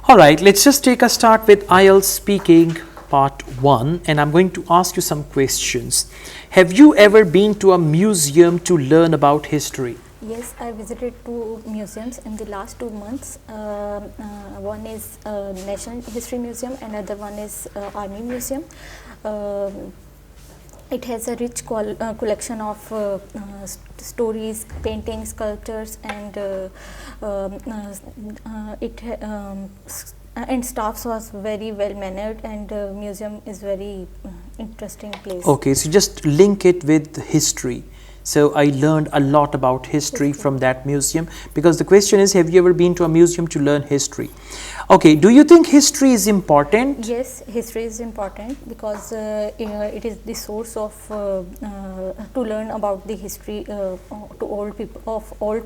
All right, let's just take a start with IELTS speaking part 1, and I'm going to ask you some questions. Have you ever been to a museum to learn about history? Yes, I visited 2 museums in the last 2 months. One is National History Museum and other one is Army Museum. It has a rich collection of stories, paintings, sculptures, and and staff was very well mannered, and museum is very interesting place. Okay, so just link it with history. So I learned a lot about history from that museum, because the question is, have you ever been to a museum to learn history? Okay, do you think history is important? Yes, history is important because it is the source of to learn about the history to old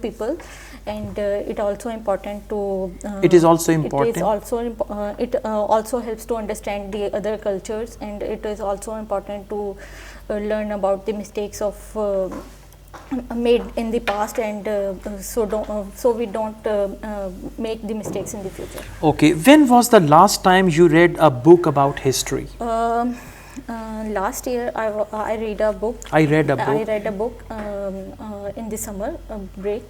people, and it also important to. It is also important. It also helps to understand the other cultures, and it is also important to learn about the mistakes of made in the past, and so we don't make the mistakes in the future. Okay, when was the last time you read a book about history? Last year I read a book. I read a book In the summer break.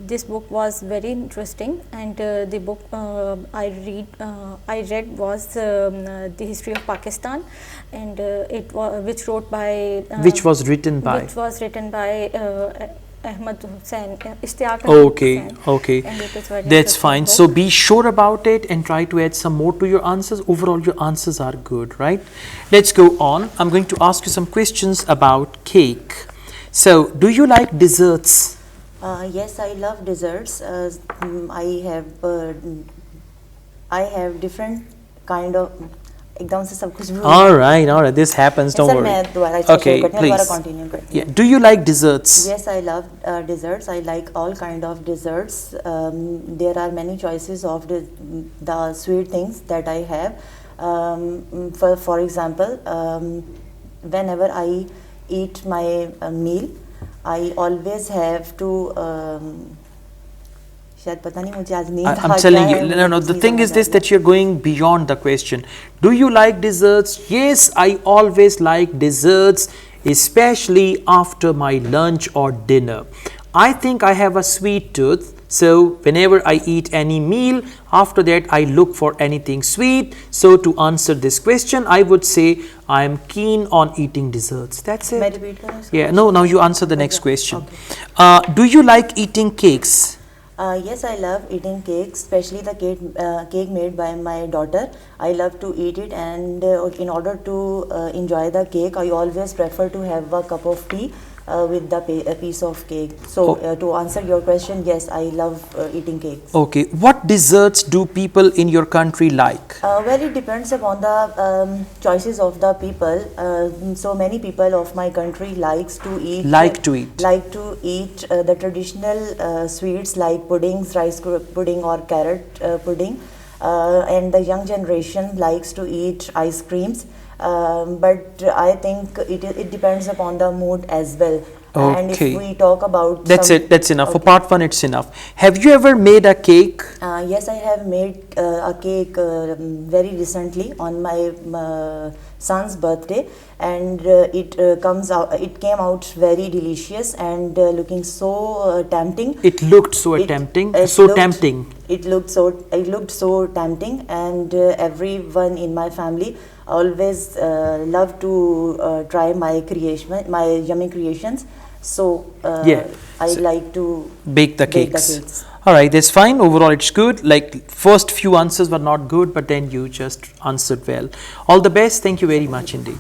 This book was very interesting, and the book I read was the history of Pakistan, and which was written by Ahmad Hussain, Ishtiaq. Okay, that's fine. So be sure about it and try to add some more to your answers. Overall, your answers are good, right? Let's go on. I'm going to ask you some questions about cake. So, do you like desserts? Yes, I love desserts. I have different kind of. All right, this happens, don't worry. Okay, please. Yeah. Do you like desserts? Yes, I love desserts. I like all kind of desserts. There are many choices of the sweet things that I have. For example, whenever I eat my meal, I always have to. I'm telling you, no, the thing is this, that you're going beyond the question. Do you like desserts? Yes, I always like desserts, especially after my lunch or dinner. I think I have a sweet tooth, so whenever I eat any meal, after that I look for anything sweet. So to answer this question, I would say I am keen on eating desserts. That's it. Yeah, no, now you answer the next question. Okay. Do you like eating cakes? Yes, I love eating cake, especially the cake made by my daughter. I love to eat it, and in order to enjoy the cake, I always prefer to have a cup of tea with the piece of cake. So to answer your question, yes, I love eating cakes. Okay, what desserts do people in your country like? Well, it depends upon the choices of the people. So many people of my country likes to eat. The traditional sweets like puddings, rice pudding or carrot pudding, and the young generation likes to eat ice creams. But I think it depends upon the mood as well. Okay. And if we talk about that's enough. Okay. For part 1, it's enough. Have you ever made a cake? Yes, I have made a cake very recently on my son's birthday, and it came out very delicious and looking so tempting. It looked so tempting. It looked so tempting, and everyone in my family always love to try my yummy creations. So I like to bake the cakes. All right, that's fine. Overall, it's good. Like first few answers were not good, but then you just answered well. All the best. Thank you very much indeed.